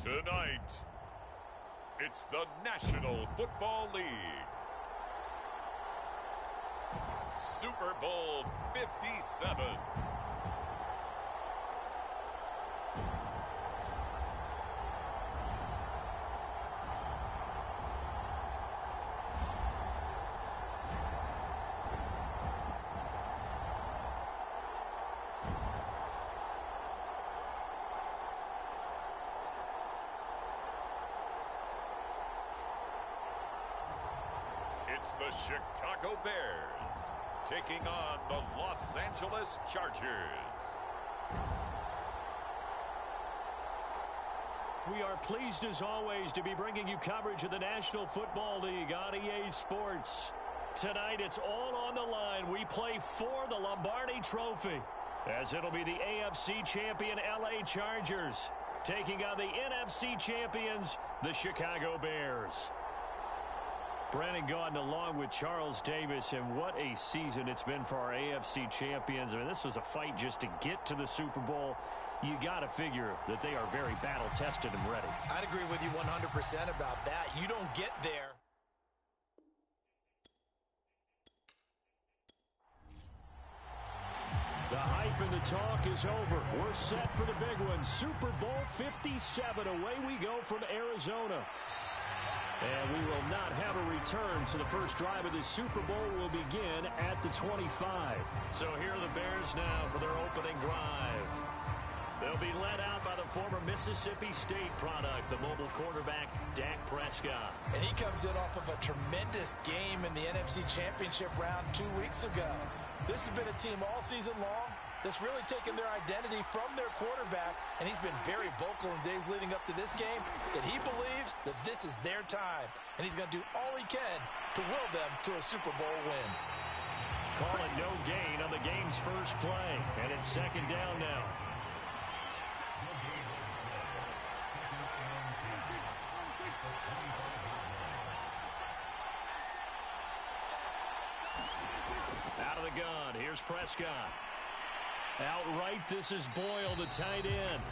Tonight, it's the National Football League. Super Bowl 57. It's the Chicago Bears taking on the Los Angeles Chargers. We are pleased as always to be bringing you coverage of the National Football League on EA Sports. Tonight it's all on the line. We play for the Lombardi Trophy, as it'll be the AFC champion LA Chargers taking on the NFC champions, the Chicago Bears. Brandon Gaudin along with Charles Davis, and what a season it's been for our AFC champions. I mean, this was a fight just to get to the Super Bowl. You got to figure that they are very battle-tested and ready. I'd agree with you 100% about that. You don't get there. The hype and the talk is over. We're set for the big one. Super Bowl 57. Away we go from Arizona. And we will not have a return, so the first drive of this Super Bowl will begin at the 25. So here are the Bears now for their opening drive. They'll be led out by the former Mississippi State product, the mobile quarterback, Dak Prescott. And he comes in off of a tremendous game in the NFC Championship round 2 weeks ago. This has been a team all season long that's really taken their identity from their quarterback, and he's been very vocal in days leading up to this game that he believes that this is their time, and he's going to do all he can to will them to a Super Bowl win. Call it no gain on the game's first play, and it's second down now. Out of the gun, here's Prescott. Outright, this is Boyle, the tight end.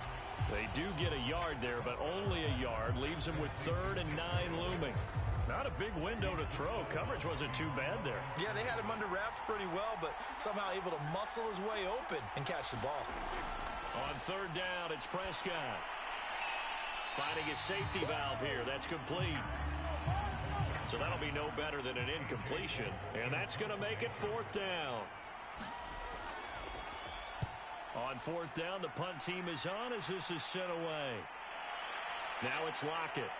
They do get a yard there, but only a yard. Leaves him with 3rd and 9 looming. Not a big window to throw. Coverage wasn't too bad there. Yeah, they had him under wraps pretty well, but somehow able to muscle his way open and catch the ball. On 3rd down, it's Prescott. Finding his safety valve here. That's complete. So that'll be no better than an incompletion. And that's going to make it 4th down. On 4th down, the punt team is on as this is sent away. Now it's Lockett.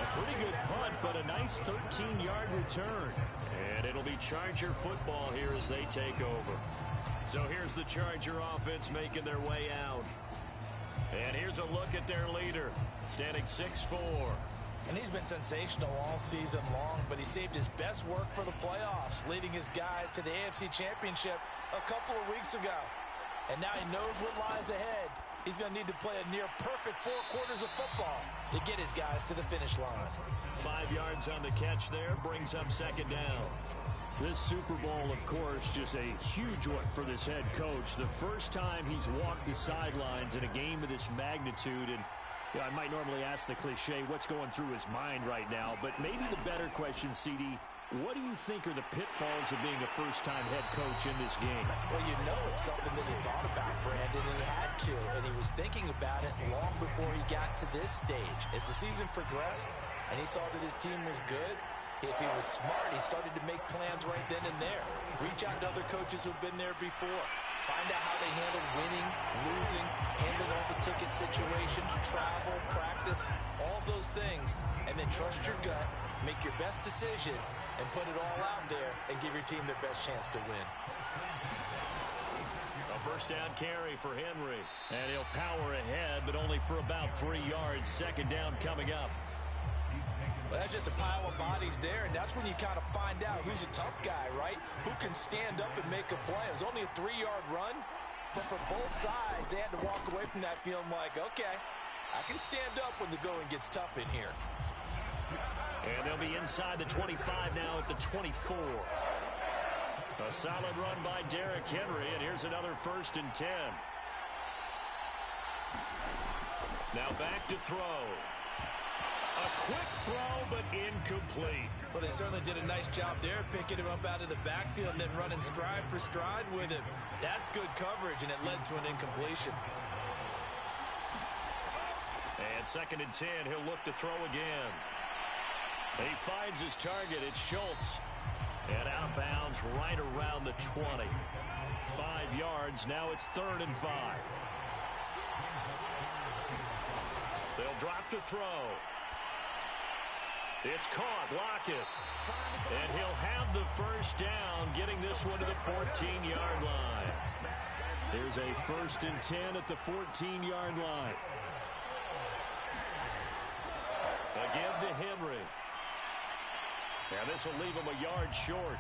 A pretty good punt, but a nice 13-yard return. And it'll be Charger football here as they take over. So here's the Charger offense making their way out. And here's a look at their leader, standing 6'4". And he's been sensational all season long, but he saved his best work for the playoffs, leading his guys to the AFC Championship a couple of weeks ago. And now he knows what lies ahead. He's going to need to play a near-perfect 4 quarters of football to get his guys to the finish line. 5 yards on the catch there, brings up second down. This Super Bowl, of course, just a huge one for this head coach. The first time he's walked the sidelines in a game of this magnitude, and I might normally ask the cliche, what's going through his mind right now? But maybe the better question, CD, what do you think are the pitfalls of being a first-time head coach in this game? Well, you know it's something that he thought about, Brandon, and he had to. And he was thinking about it long before he got to this stage. As the season progressed and he saw that his team was good, if he was smart, he started to make plans right then and there. Reach out to other coaches who've been there before. Find out how they handled winning, losing, handling all the ticket situations, travel, practice, all those things. And then trust your gut, make your best decision, and put it all out there and give your team their best chance to win. A first down carry for Henry. And he'll power ahead, but only for about 3 yards. Second down coming up. Well, that's just a pile of bodies there, and that's when you kind of find out who's a tough guy, right? Who can stand up and make a play. It was only a 3-yard run, but for both sides, they had to walk away from that feeling like, okay, I can stand up when the going gets tough in here. And they'll be inside the 25 now at the 24. A solid run by Derrick Henry, and here's another 1st and 10. Now back to throw. A quick throw, but incomplete. Well, they certainly did a nice job there, picking him up out of the backfield and then running stride for stride with him. That's good coverage, and it led to an incompletion. And 2nd and 10, he'll look to throw again. And he finds his target. It's Schultz. And out of bounds right around the 20. 5 yards. Now it's 3rd and 5. They'll drop to throw. It's caught. Lockett. And he'll have the first down, getting this one to the 14-yard line. There's a 1st and 10 at the 14-yard line. Again to Henry. And this will leave him a yard short.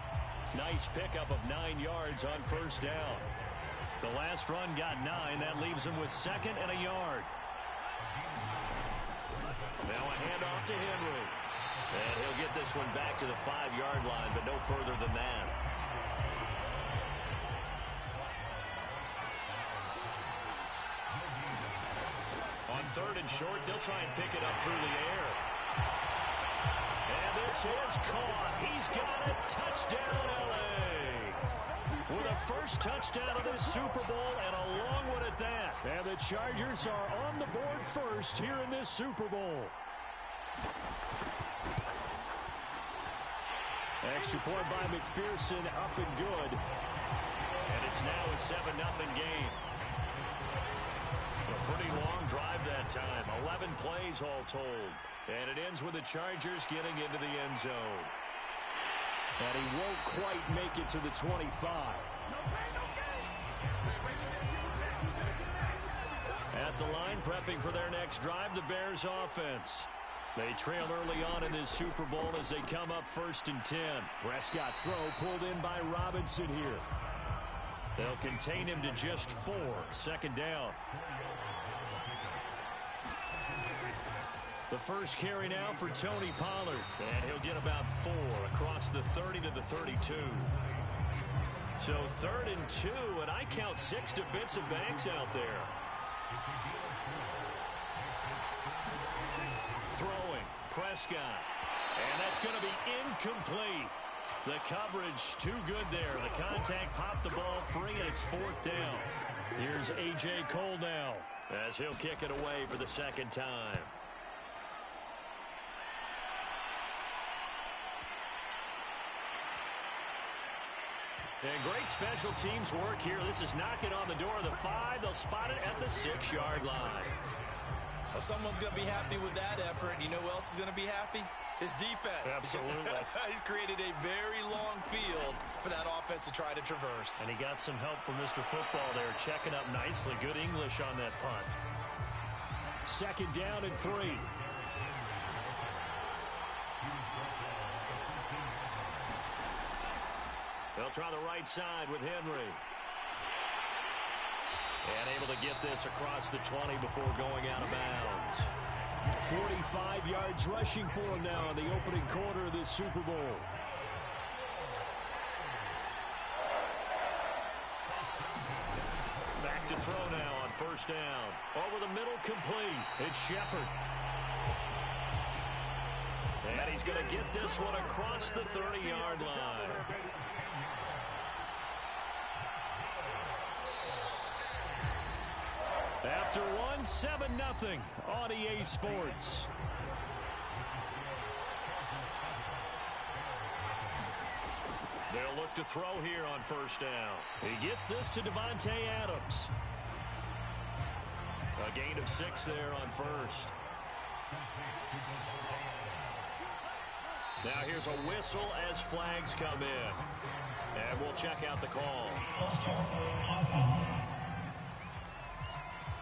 Nice pickup of 9 yards on 1st down. The last run got 9. That leaves him with 2nd and a yard. Now a handoff to Henry. And he'll get this one back to the 5-yard line, but no further than that. On 3rd and short, they'll try and pick it up through the air. And this is caught. He's got it. Touchdown, L.A. With a first touchdown of this Super Bowl, and a long one at that. And the Chargers are on the board first here in this Super Bowl. Extra point by McPherson, up and good. And it's now a 7-0 game. A pretty long drive that time. 11 plays all told. And it ends with the Chargers getting into the end zone. And he won't quite make it to the 25. At the line, prepping for their next drive, the Bears offense. They trail early on in this Super Bowl as they come up 1st and 10. Prescott's throw pulled in by Robinson here. They'll contain him to just 4. 2nd down. The first carry now for Tony Pollard. And he'll get about 4 across the 30 to the 32. So 3rd and 2, and I count 6 defensive backs out there. Throwing, Prescott. And that's going to be incomplete. The coverage too good there. The contact popped the ball free, and it's 4th down. Here's A.J. Cole now as he'll kick it away for the 2nd time. And great special teams work here. This is knocking on the door of the 5. They'll spot it at the 6-yard line. Well, someone's going to be happy with that effort. You know who else is going to be happy? His defense. Absolutely. He's created a very long field for that offense to try to traverse. And he got some help from Mr. Football there, checking up nicely. Good English on that punt. 2nd down and 3. They'll try the right side with Henry. And able to get this across the 20 before going out of bounds. 45 yards rushing for him now in the opening quarter of this Super Bowl. Back to throw now on 1st down. Over the middle, complete. It's Shepard. And he's going to get this one across the 30-yard line. After one, 7-0 on EA Sports. They'll look to throw here on 1st down. He gets this to Devontae Adams. A gain of 6 there on 1st. Now here's a whistle as flags come in. And we'll check out the call.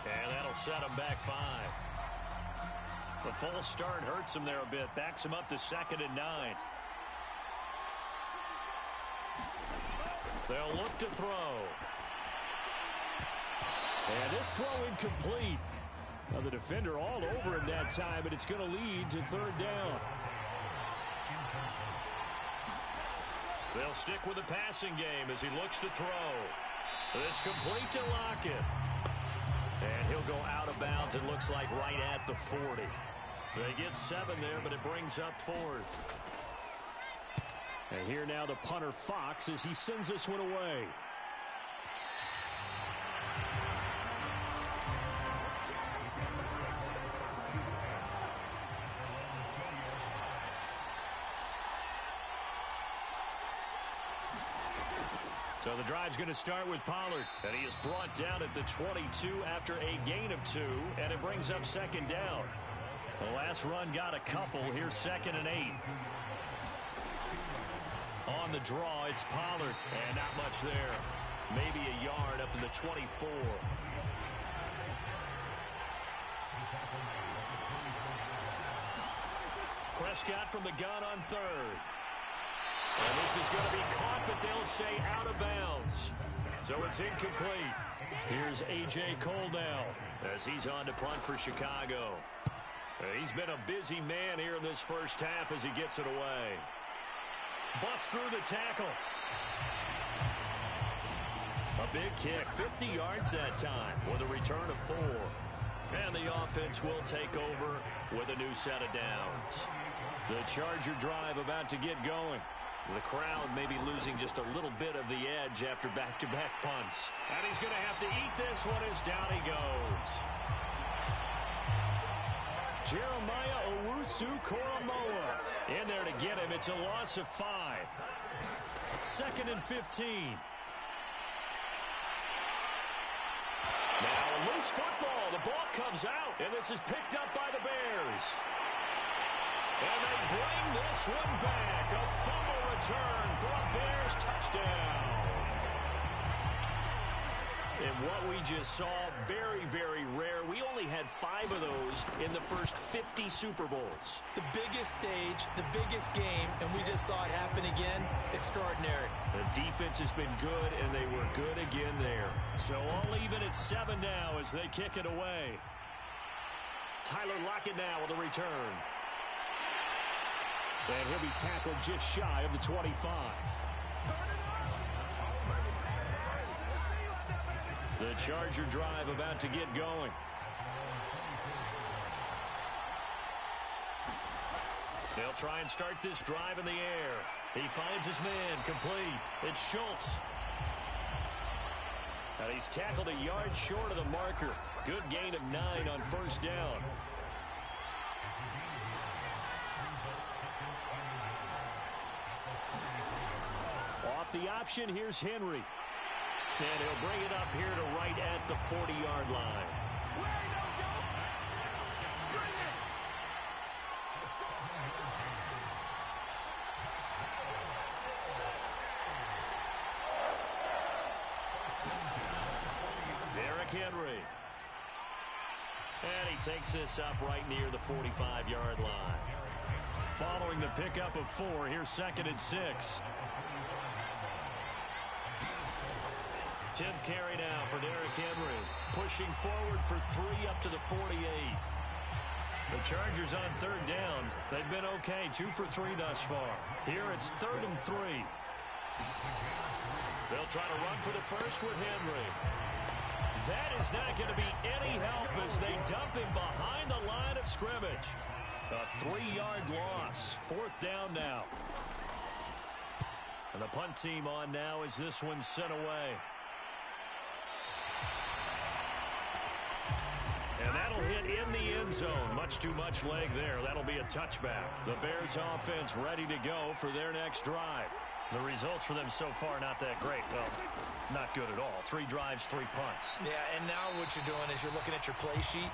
And that'll set him back 5. The false start hurts him there a bit. Backs him up to 2nd and 9. They'll look to throw. And this throw incomplete. Now the defender all over him that time, but it's going to lead to 3rd down. They'll stick with the passing game as he looks to throw. This complete to Lockett. And he'll go out of bounds downs, it looks like right at the 40. They get 7 there, but it brings up 4th. And here now the punter, Fox, as he sends this one away. So the drive's going to start with Pollard, and he is brought down at the 22 after a gain of 2, and it brings up 2nd down. The last run got a couple. Here's 2nd and 8. On the draw, it's Pollard, and not much there. Maybe a yard up to the 24. Prescott from the gun on 3rd. And this is going to be caught, but they'll say out of bounds. So it's incomplete. Here's A.J. Cole now as he's on to punt for Chicago. He's been a busy man here in this first half as he gets it away. Busts through the tackle. A big kick, 50 yards that time with a return of 4. And the offense will take over with a new set of downs. The Charger drive about to get going. The crowd may be losing just a little bit of the edge after back-to-back punts. And he's going to have to eat this one as down he goes. Jeremiah Owusu-Koramoah in there to get him. It's a loss of 5. 2nd and 15. Now a loose football. The ball comes out, and this is picked up by the Bears. And they bring this one back. A fumble return for a Bears touchdown. And what we just saw, very, very rare. We only had 5 of those in the first 50 Super Bowls. The biggest stage, the biggest game, and we just saw it happen again. Extraordinary. The defense has been good, and they were good again there. So all even at 7 now as they kick it away. Tyler Lockett now with a return. And he'll be tackled just shy of the 25. The Charger drive about to get going. They'll try and start this drive in the air. He finds his man, complete. It's Schultz. And he's tackled a yard short of the marker. Good gain of 9 on 1st down. Off the option, here's Henry. And he'll bring it up here to right at the 40-yard line. Derrick Henry. And he takes this up right near the 45-yard line. Following the pickup of 4, here's 2nd and 6. 10th carry now for Derrick Henry. Pushing forward for 3 up to the 48. The Chargers on 3rd down. They've been okay, 2 for 3 thus far. Here it's 3rd and 3. They'll try to run for the first with Henry. That is not going to be any help as they dump him behind the line of scrimmage. A 3-yard loss. 4th down now. And the punt team on now as this one's sent away. And that'll hit in the end zone. Much too much leg there. That'll be a touchback. The Bears offense ready to go for their next drive. The results for them so far not that great. Well, not good at all. 3 drives, 3 punts. Yeah, and now what you're doing is you're looking at your play sheet,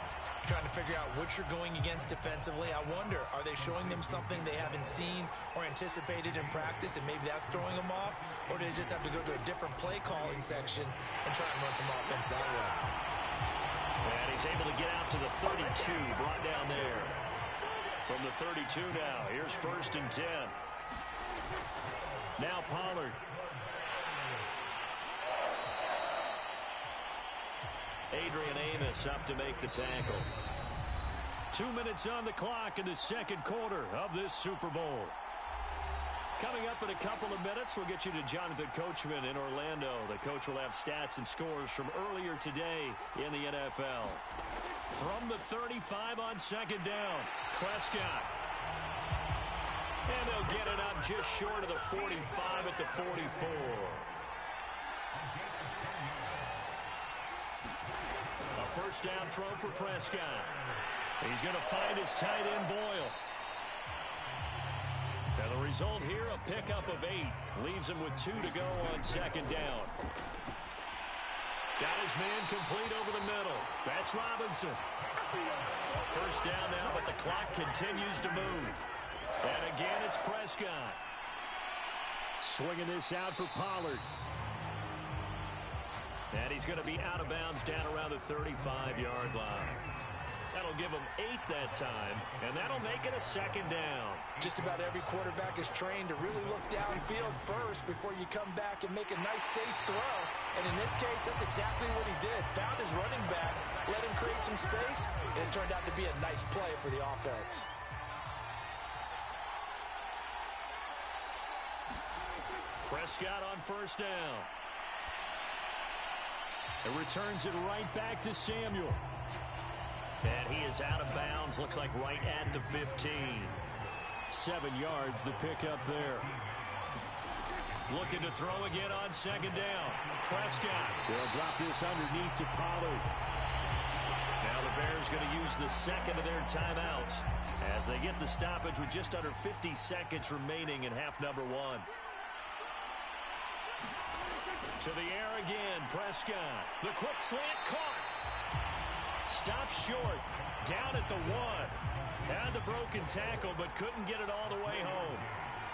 trying to figure out what you're going against defensively. I wonder, are they showing them something they haven't seen or anticipated in practice, and maybe that's throwing them off? Or do they just have to go to a different play calling section and try and run some offense that way? And he's able to get out to the 32, brought down there. From the 32 now, here's 1st and 10. Now Pollard. Adrian Amos up to make the tackle. 2 minutes on the clock in the 2nd quarter of this Super Bowl. Coming up in a couple of minutes, we'll get you to Jonathan Coachman in Orlando. The coach will have stats and scores from earlier today in the NFL. From the 35 on second down, Prescott. And they'll get it up just short of the 45 at the 44. A first down throw for Prescott. He's going to find his tight end Boyle. Now the result here, a pickup of 8. Leaves him with 2 to go on second down. Got his man complete over the middle. That's Robinson. First down now, but the clock continues to move. And again, it's Prescott. Swinging this out for Pollard. And he's going to be out of bounds down around the 35-yard line. That'll give him 8 that time, and that'll make it a second down. Just about every quarterback is trained to really look downfield first before you come back and make a nice, safe throw. And in this case, that's exactly what he did. Found his running back, let him create some space, and it turned out to be a nice play for the offense. Prescott on first down. It returns it right back to Samuel. And he is out of bounds, looks like right at the 15. 7 yards, the pickup there. Looking to throw again on second down. Prescott. They'll drop this underneath to Pollard. Now the Bears going to use the second of their timeouts as they get the stoppage with just under 50 seconds remaining in half number 1. To the air again, Prescott. The quick slant caught. Stops short. Down at the 1. Had the broken tackle, but couldn't get it all the way home.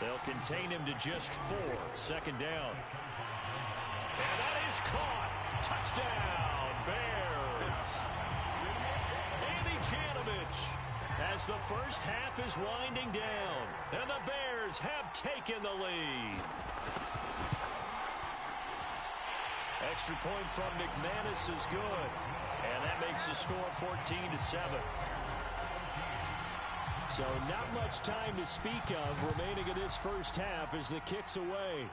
They'll contain him to just 4. Second down. And that is caught. Touchdown, Bears. Andy Janovich as the first half is winding down. And the Bears have taken the lead. Extra point from McManus is good. And that makes the score 14-7. So not much time to speak of remaining in this first half as the kick's away.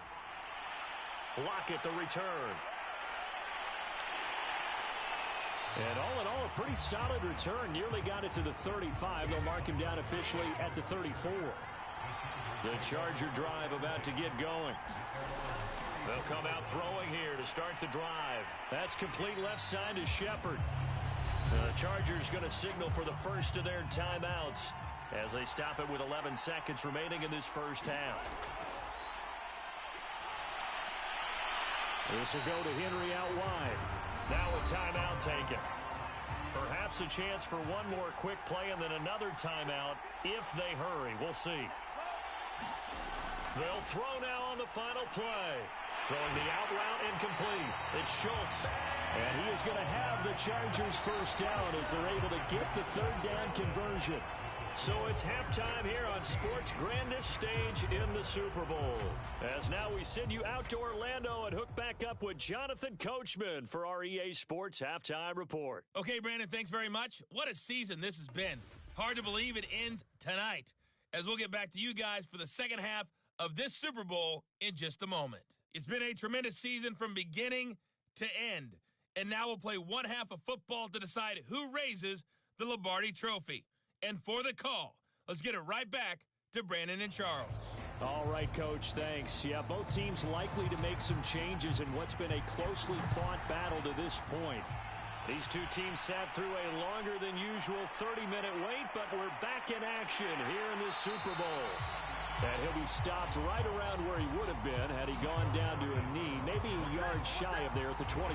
Lockett the return. And all in all, a pretty solid return. Nearly got it to the 35. They'll mark him down officially at the 34. The Charger drive about to get going. They'll come out throwing here to start the drive. That's complete left side to Shepard. The Chargers going to signal for the first of their timeouts as they stop it with 11 seconds remaining in this first half. This will go to Henry out wide. Now a timeout taken. Perhaps a chance for one more quick play and then another timeout if they hurry. We'll see. They'll throw now on the final play. Throwing the out route incomplete. It's Schultz. And he is going to have the Chargers first down as they're able to get the third down conversion. So it's halftime here on sports' grandest stage in the Super Bowl. As now we send you out to Orlando and hook back up with Jonathan Coachman for our EA Sports Halftime Report. Okay, Brandon, thanks very much. What a season this has been. Hard to believe it ends tonight, as we'll get back to you guys for the second half of this Super Bowl in just a moment. It's been a tremendous season from beginning to end. And now we'll play one half of football to decide who raises the Lombardi Trophy. And for the call, let's get it right back to Brandon and Charles. All right, Coach, thanks. Yeah, both teams likely to make some changes in what's been a closely fought battle to this point. These two teams sat through a longer than usual 30-minute wait, but we're back in action here in this Super Bowl. And he'll be stopped right around where he would have been had he gone down to a knee, maybe a yard shy of there at the 24.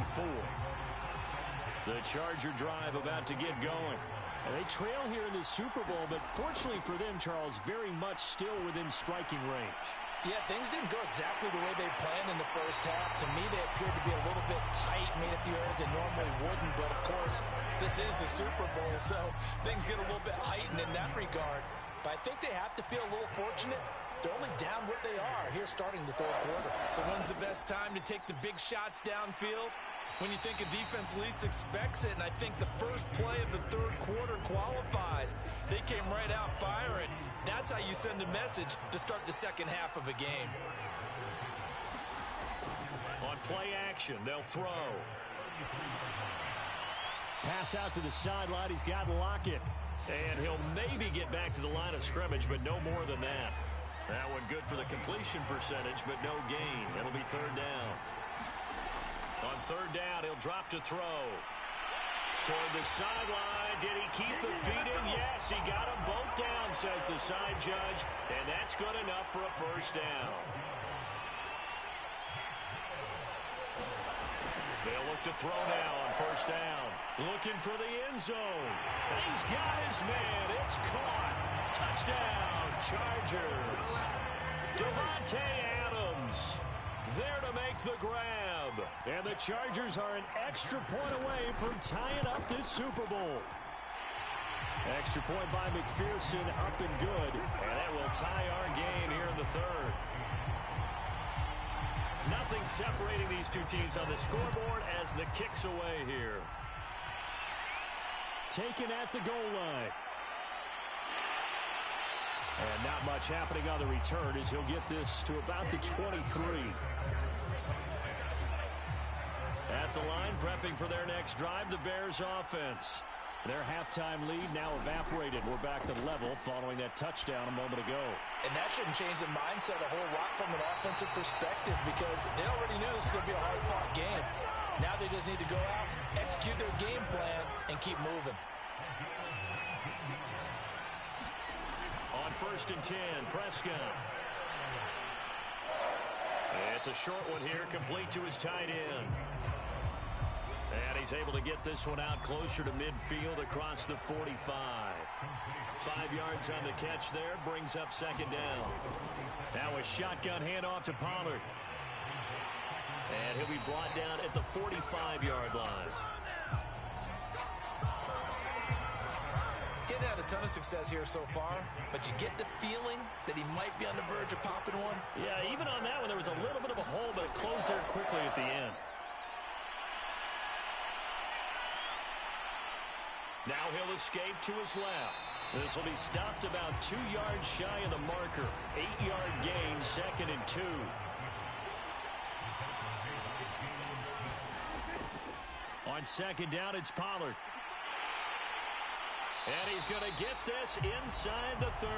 The Charger drive about to get going. And they trail here in the Super Bowl, but fortunately for them, Charles, very much still within striking range. Yeah, things didn't go exactly the way they planned in the first half. To me, they appeared to be a little bit tight, made a few errors they normally wouldn't. But, of course, this is the Super Bowl, so things get a little bit heightened in that regard. But I think they have to feel a little fortunate. They're only down what they are here starting the third quarter. So when's the best time to take the big shots downfield? when you think a defense least expects it, and I think the first play of the third quarter qualifies. They came right out firing. That's how you send a message to start the second half of a game. On play action, they'll throw. Pass out to the sideline. He's got Lockett. And he'll maybe get back to the line of scrimmage, but no more than that. That one good for the completion percentage, but no gain. It'll be third down. On third down, he'll drop to throw. Toward the sideline. Did he keep the feet in? Yes, he got them both down, says the side judge. And that's good enough for a first down. They'll look to throw now on first down. Looking for the end zone. And he's got his man. It's caught. Touchdown, Chargers. Devontae Adams there to make the grab. And the Chargers are an extra point away from tying up this Super Bowl. Extra point by McPherson, up and good. And that will tie our game here in the third. Nothing separating these two teams on the scoreboard as the kick's away here. Taken at the goal line. And not much happening on the return as he'll get this to about the 23. At the line, prepping for their next drive, the Bears offense. Their halftime lead now evaporated. We're back to level following that touchdown a moment ago. And that shouldn't change the mindset a whole lot from an offensive perspective because they already knew this was going to be a hard-fought game. Now they just need to go out, execute their game plan, and keep moving. On 1st and 10, Prescott. It's a short one here, complete to his tight end. And he's able to get this one out closer to midfield across the 45. 5 yards on the catch there, brings up second down. Now a shotgun handoff to Pollard. And he'll be brought down at the 45-yard line. Getting had a ton of success here so far, but you get the feeling that he might be on the verge of popping one. Yeah, even on that one, there was a little bit of a hole, but it closed there quickly at the end. Now he'll escape to his left. This will be stopped about 2 yards shy of the marker. 8-yard gain, 2nd and 2. On second down, it's Pollard. And he's going to get this inside the 30.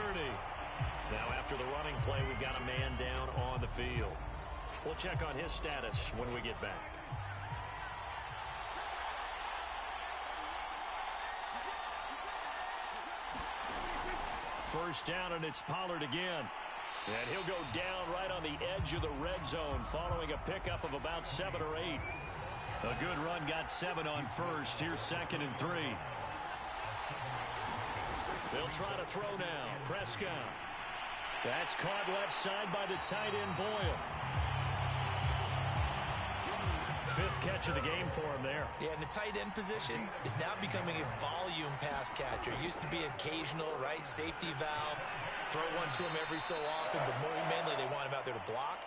Now after the running play, we've got a man down on the field. We'll check on his status when we get back. First down, and it's Pollard again. And he'll go down right on the edge of the red zone following a pickup of about 7 or 8. A good run, got 7 on first. Here's 2nd and 3. They'll try to throw now. Prescott. That's caught left side by the tight end Boyle. 5th catch of the game for him there. Yeah, and the tight end position is now becoming a volume pass catcher. It used to be occasional, right? Safety valve. Throw one to him every so often, but more mainly they want him out there to block.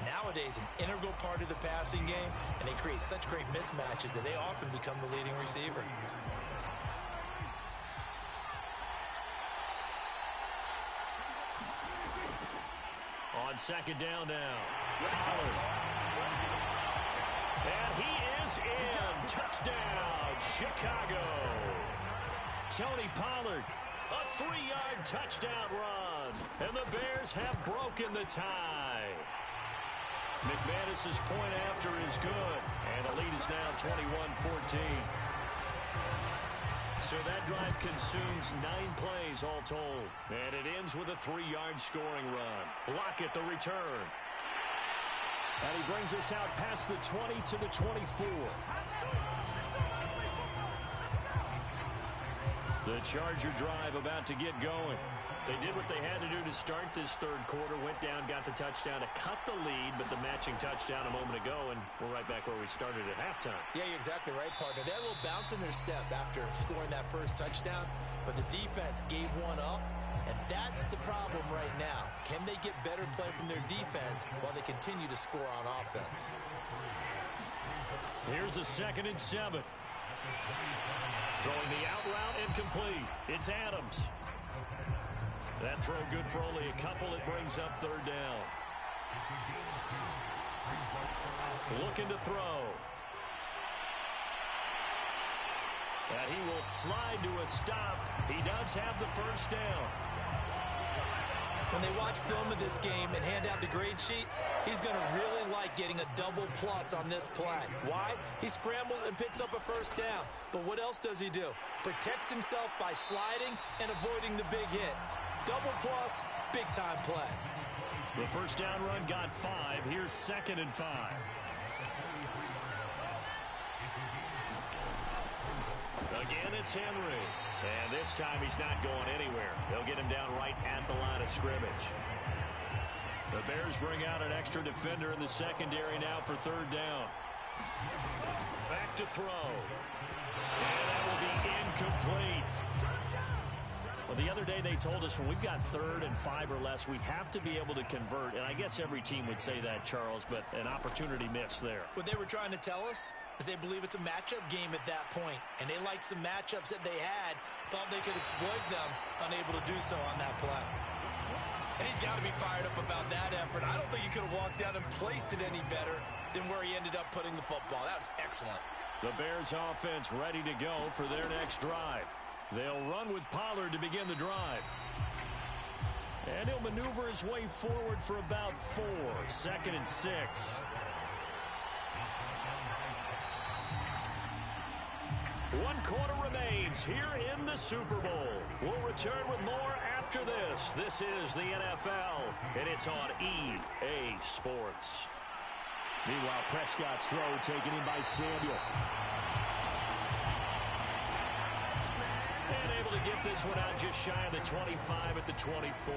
Nowadays, an integral part of the passing game, and they create such great mismatches that they often become the leading receiver. On second down now. Pollard. And he is in. Touchdown, Chicago. Tony Pollard, a 3-yard touchdown run. And the Bears have broken the tie. McManus's point after is good. And the lead is now 21-14. So that drive consumes 9 plays all told. And it ends with a 3-yard scoring run. Lockett the return. And he brings us out past the 20 to the 24. The Charger drive about to get going. They did what they had to do to start this third quarter. Went down, got the touchdown to cut the lead, but the matching touchdown a moment ago, and we're right back where we started at halftime. Yeah, you're exactly right, partner. They had a little bounce in their step after scoring that first touchdown, but the defense gave one up, and that's the problem right now. Can they get better play from their defense while they continue to score on offense? Here's a 2nd and 7. Throwing the out route incomplete. It's Adams. That throw good for only a couple. It brings up 3rd down. Looking to throw. And he will slide to a stop. He does have the 1st down. When they watch film of this game and hand out the grade sheets, he's going to really like getting a double plus on this play. Why? He scrambles and picks up a 1st down. But what else does he do? Protects himself by sliding and avoiding the big hit. Double plus, big-time play. The 1st down run got 5. Here's 2nd and 5. Again, it's Henry. And this time he's not going anywhere. They'll get him down right at the line of scrimmage. The Bears bring out an extra defender in the secondary now for 3rd down. Back to throw. And that will be incomplete. Well, the other day they told us when we've got 3rd and 5 or less, we have to be able to convert. And I guess every team would say that, Charles, but an opportunity missed there. What they were trying to tell us is they believe it's a matchup game at that point. And they liked some matchups that they had, thought they could exploit them, unable to do so on that play. And he's got to be fired up about that effort. I don't think he could have walked down and placed it any better than where he ended up putting the football. That was excellent. The Bears offense ready to go for their next drive. They'll run with Pollard to begin the drive. And he'll maneuver his way forward for about 4. 2nd and 6. One quarter remains here in the Super Bowl. We'll return with more after this. This is the NFL, and it's on EA Sports. Meanwhile, Prescott's throw taken in by Samuel. And able to get this one out just shy of the 25 at the 24.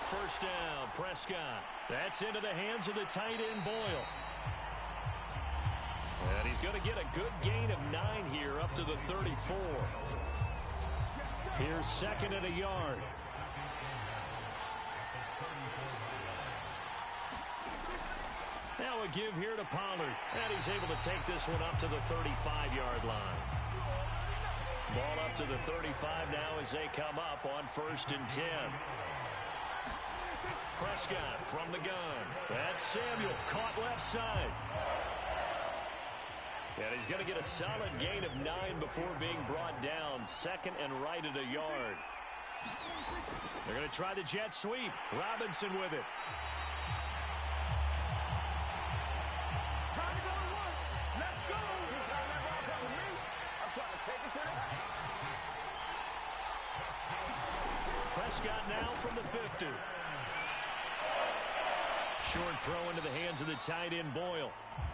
First down, Prescott. That's into the hands of the tight end, Boyle. And he's going to get a good gain of 9 here up to the 34. Here's 2nd and a yard. Now a give here to Pollard. And he's able to take this one up to the 35-yard line. Ball up to the 35 now as they come up on 1st and 10. Prescott from the gun. That's Samuel, caught left side. And he's going to get a solid gain of 9 before being brought down. 2nd and right at a yard. They're going to try the jet sweep. Robinson with it. Time to go to work. Let's go. You trying to have that with me? I'm trying to take it to the house. Prescott now from the 50. Short throw into the hands of the tight end, Boyle.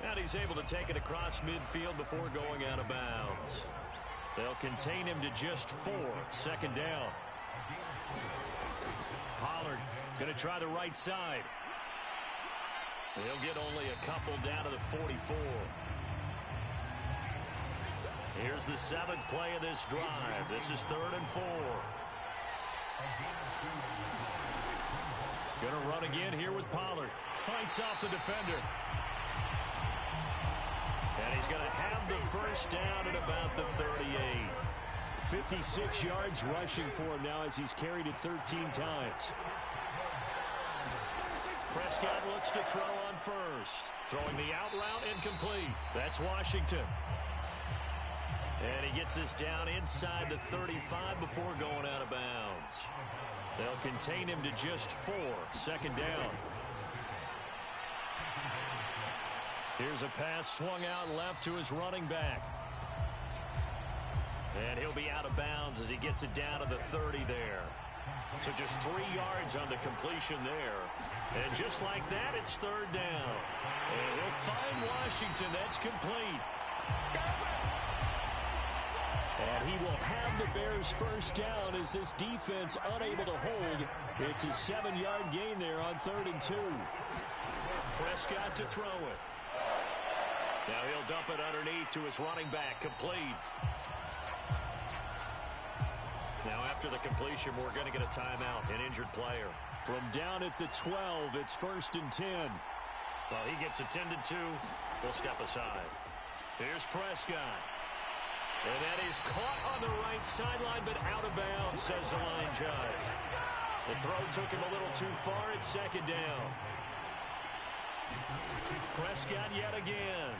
And he's able to take it across midfield before going out of bounds. They'll contain him to just 4. 2nd down. Pollard going to try the right side. He'll get only a couple down to the 44. Here's the 7th play of this drive. This is 3rd and 4. Going to run again here with Pollard. Fights off the defender. And he's going to have the 1st down at about the 38. 56 yards rushing for him now as he's carried it 13 times. Prescott looks to throw on 1st. Throwing the out route incomplete. That's Washington. And he gets this down inside the 35 before going out of bounds. They'll contain him to just 4. 2nd down. Here's a pass swung out left to his running back. And he'll be out of bounds as he gets it down to the 30 there. So just 3 yards on the completion there. And just like that, it's 3rd down. And he'll find Washington. That's complete. And he will have the Bears' 1st down as this defense unable to hold. It's a 7-yard gain there on 3rd and 2. Prescott to throw it. Now he'll dump it underneath to his running back. Complete. Now after the completion, we're going to get a timeout, an injured player. From down at the 12, it's 1st and 10. Well, he gets attended to. We'll step aside. Here's Prescott. And that is caught on the right sideline, but out of bounds, says the line judge. The throw took him a little too far. It's 2nd down. Prescott yet again.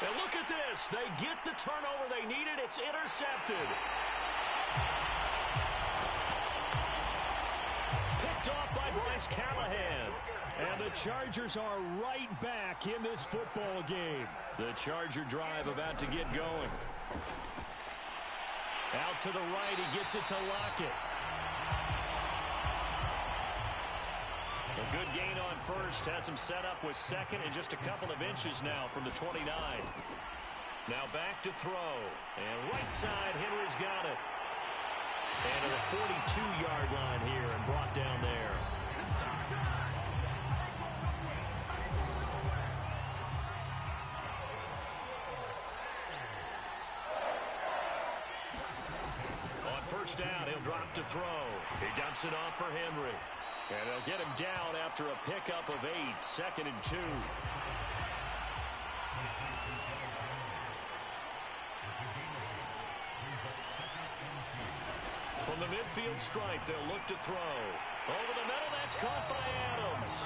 And look at this. They get the turnover they needed. It's intercepted. Picked off by Bryce Callahan. And the Chargers are right back in this football game. The Charger drive about to get going. Out to the right, he gets it to Lockett. A good gain on first, has him set up with 2nd and just a couple of inches now from the 29. Now back to throw. And right side, Henry's got it. And to the 42-yard line here and brought down there. On first down, he'll drop to throw. He dumps it off for Henry. And they'll get him down after a pickup of 8, 2nd and 2. From the midfield stripe, they'll look to throw. Over the middle, that's caught by Adams.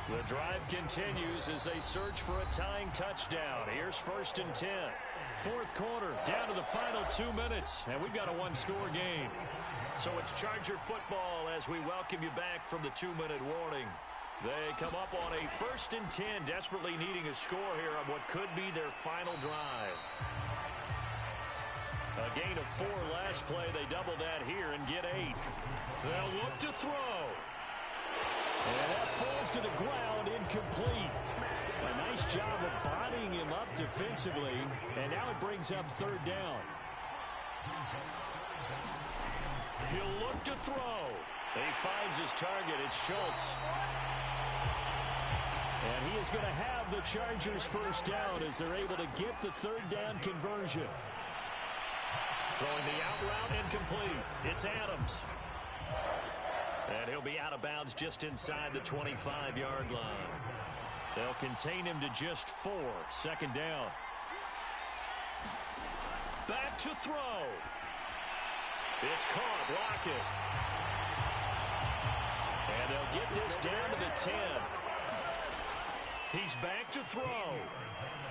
The drive continues as they search for a tying touchdown. Here's 1st and 10. 4th quarter, down to the final 2 minutes, and we've got a one-score game. So it's Charger football as we welcome you back from the 2-minute warning. They come up on a 1st and 10, desperately needing a score here on what could be their final drive. A gain of 4 last play. They double that here and get 8. They'll look to throw. And that falls to the ground, incomplete. A nice job of bodying him up defensively, and now it brings up 3rd down. He'll look to throw. He finds his target. It's Schultz. And he is going to have the Chargers 1st down as they're able to get the 3rd down conversion. Throwing the out route, incomplete. It's Adams. And he'll be out of bounds just inside the 25-yard line. They'll contain him to just 4. 2nd down. Back to throw. It's caught. Lockett. And they'll get this down to the 10. He's back to throw.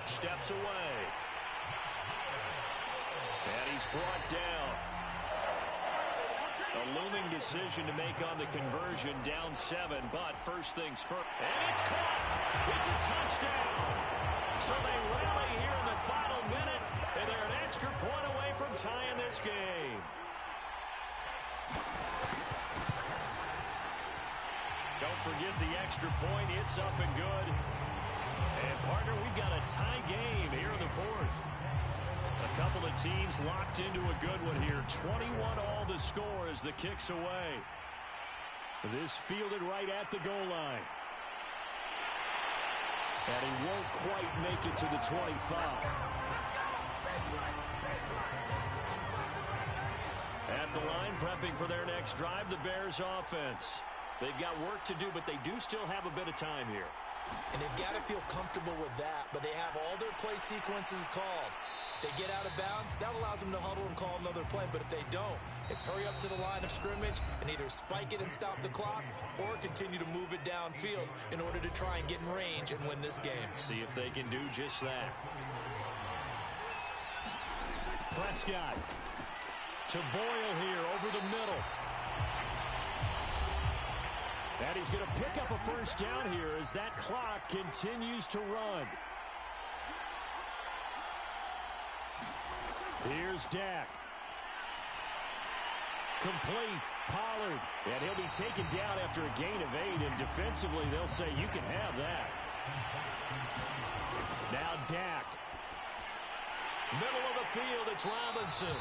Steps away. And he's brought down. A looming decision to make on the conversion, down 7, but first things first. And it's caught. It's a touchdown. So they rally here in the final minute, and they're an extra point away from tying this game. Don't forget the extra point. It's up and good. And, partner, we've got a tie game here in the 4th. A couple of teams locked into a good one here. 21-all the score as the kick's away. This fielded right at the goal line. And he won't quite make it to the 25. At the line, prepping for their next drive, the Bears offense. They've got work to do, but they do still have a bit of time here. And they've got to feel comfortable with that, but they have all their play sequences called. If they get out of bounds, that allows them to huddle and call another play. But if they don't, it's hurry up to the line of scrimmage and either spike it and stop the clock or continue to move it downfield in order to try and get in range and win this game. See if they can do just that. Prescott to Boyle here over the middle. And he's going to pick up a 1st down here as that clock continues to run. Here's Dak. Complete. Pollard. And he'll be taken down after a gain of 8. And defensively, they'll say you can have that. Now Dak. Middle of the field, it's Robinson.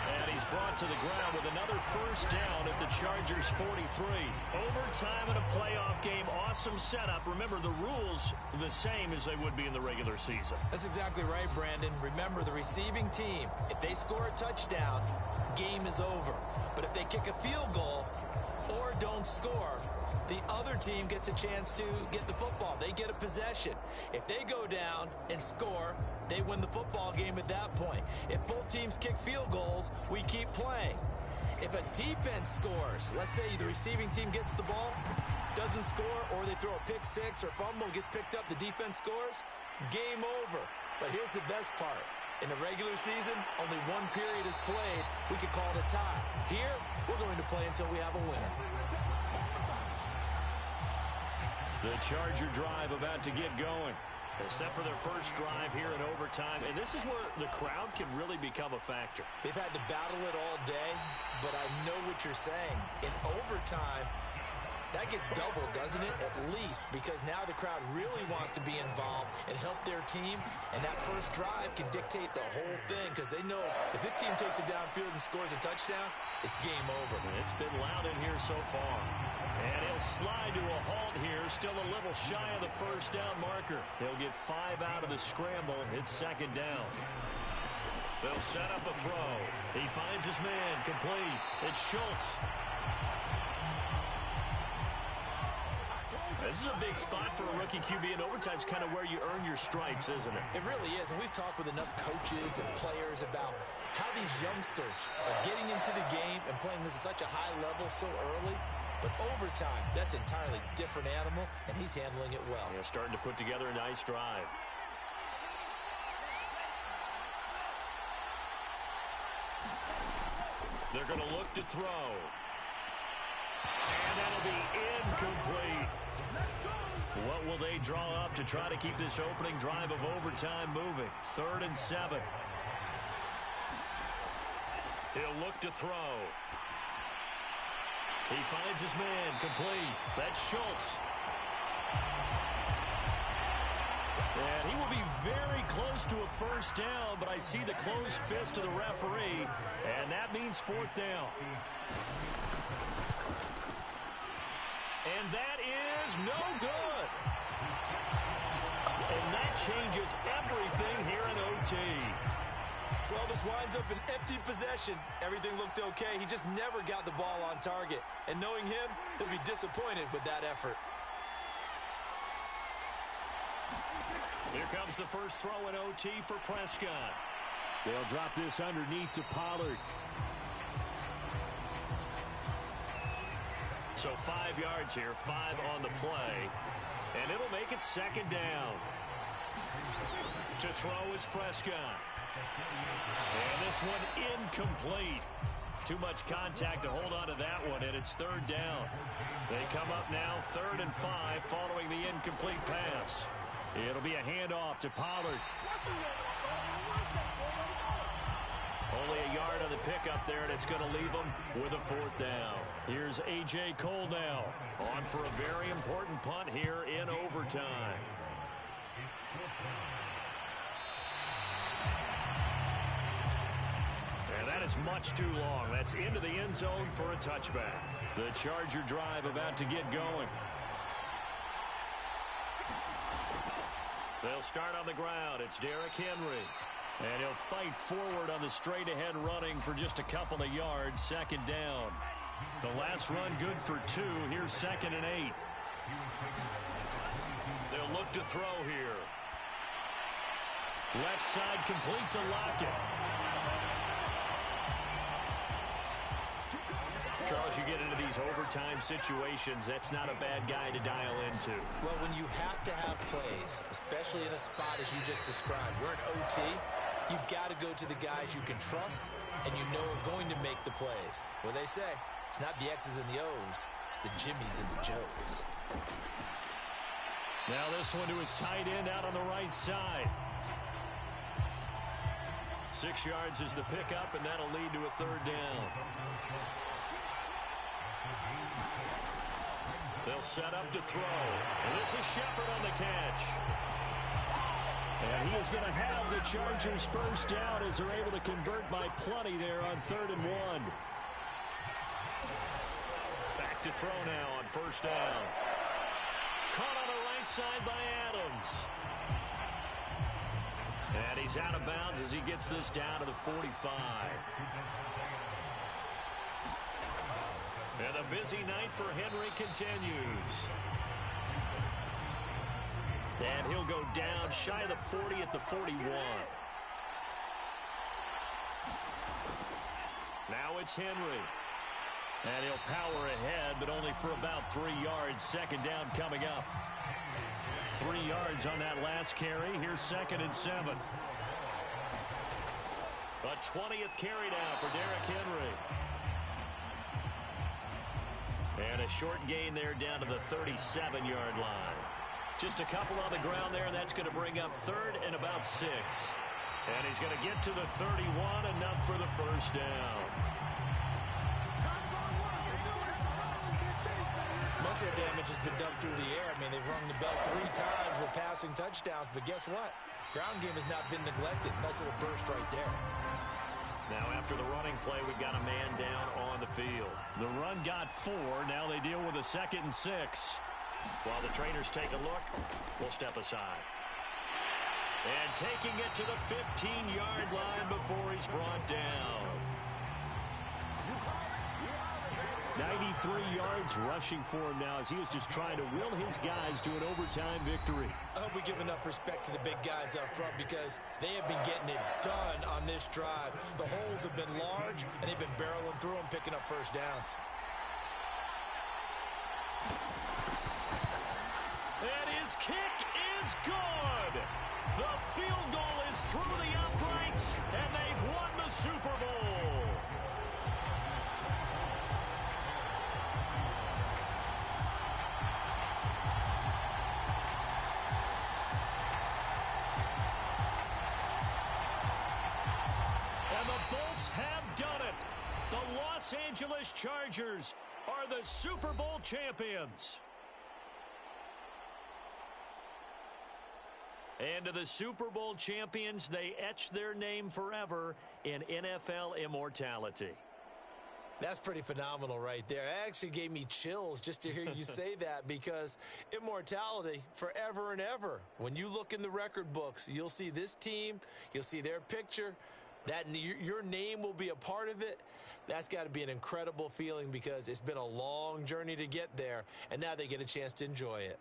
And he's is brought to the ground with another first down at the Chargers' 43. Overtime in a playoff game, awesome setup. Remember, the rules the same as they would be in the regular season. That's exactly right, Brandon. Remember, the receiving team, if they score a touchdown, game is over. But if they kick a field goal or don't score, the other team gets a chance to get the football. They get a possession. If they go down and score, they win the football game at that point. If both teams kick field goals, we keep playing. If a defense scores, let's say the receiving team gets the ball, doesn't score, or they throw a pick six or fumble, gets picked up, the defense scores, game over. But here's the best part. In the regular season, only one period is played. We could call it a tie. Here, we're going to play until we have a winner. The Charger drive about to get going. They set for their first drive here in overtime, and this is where the crowd can really become a factor. They've had to battle it all day, but I know what you're saying. In overtime, that gets doubled, doesn't it? At least, because now the crowd really wants to be involved and help their team, and that first drive can dictate the whole thing, because they know if this team takes it downfield and scores a touchdown, it's game over. It's been loud in here so far. And he'll slide to a halt here, still a little shy of the first down marker. He'll get 5 out of the scramble. It's second down. They'll set up a throw. He finds his man, complete. It's Schultz. This is a big spot for a rookie QB, and overtime's kind of where you earn your stripes, isn't it? It really is, and we've talked with enough coaches and players about how these youngsters are getting into the game and playing this at such a high level so early. But overtime, that's an entirely different animal, and he's handling it well. Yeah, starting to put together a nice drive. They're going to look to throw. And that'll be incomplete. What will they draw up to try to keep this opening drive of overtime moving? 3rd and 7. He'll look to throw. He finds his man, complete. That's Schultz. And he will be very close to a first down, but I see the closed fist of the referee, and that means 4th down. And that is no good. And that changes everything here in OT. Well, this winds up an empty possession. Everything looked okay. He just never got the ball on target. And knowing him, he'll be disappointed with that effort. Here comes the first throw in OT for Prescott. They'll drop this underneath to Pollard. So 5 yards here, 5 on the play. And it'll make it second down. To throw is Prescott. And this one incomplete. Too much contact to hold on to that one, and it's 3rd down. They come up now 3rd and 5 following the incomplete pass. It'll be a handoff to Pollard. Only a yard on the pickup there, and it's going to leave them with a 4th down. Here's A.J. Cole now, on for a very important punt here in overtime. And that is much too long. That's into the end zone for a touchback. The Charger drive about to get going. They'll start on the ground. It's Derrick Henry. And he'll fight forward on the straight-ahead running for just a couple of yards. Second down. The last run good for 2. Here's 2nd and 8. They'll look to throw here. Left side complete to Lockett. Charles, you get into these overtime situations, that's not a bad guy to dial into. Well, when you have to have plays, especially in a spot as you just described, we're in OT, you've got to go to the guys you can trust and you know are going to make the plays. Well, they say, it's not the X's and the O's, it's the Jimmies and the Joes. Now this one to his tight end out on the right side. 6 yards is the pickup, and that'll lead to a 3rd down. They'll set up to throw. And this is Shepard on the catch. And he is going to have the Chargers first down as they're able to convert by plenty there on 3rd and 1. Back to throw now on first down. Caught on the right side by Adams. And he's out of bounds as he gets this down to the 45. And the busy night for Henry continues. And he'll go down shy of the 40 at the 41. Now it's Henry. And he'll power ahead, but only for about 3 yards. Second down coming up. 3 yards on that last carry. Here's 2nd and 7. A 20th carry now for Derrick Henry. And a short gain there down to the 37-yard line. Just a couple on the ground there, and that's going to bring up 3rd and about 6. And he's going to get to the 31, enough for the first down. Most of the damage has been done through the air. I mean, they've rung the bell 3 times with passing touchdowns, but guess what? Ground game has not been neglected. Nice little burst right there. Now after the running play, we've got a man down on the field. The run got 4. Now they deal with a 2nd and 6. While the trainers take a look, we'll step aside. And taking it to the 15-yard line before he's brought down. 93 yards rushing for him now as he is just trying to will his guys to an overtime victory. I hope we give enough respect to the big guys up front because they have been getting it done on this drive. The holes have been large, and they've been barreling through them, picking up first downs. And his kick is good. The field goal is through the uprights, and they've won the Super Bowl. And the Bolts have done it. The Los Angeles Chargers are the Super Bowl champions. And to the Super Bowl champions, they etch their name forever in NFL immortality. That's pretty phenomenal right there. It actually gave me chills just to hear you say that because immortality forever and ever. When you look in the record books, you'll see this team, you'll see their picture, that your name will be a part of it. That's got to be an incredible feeling because it's been a long journey to get there, and now they get a chance to enjoy it.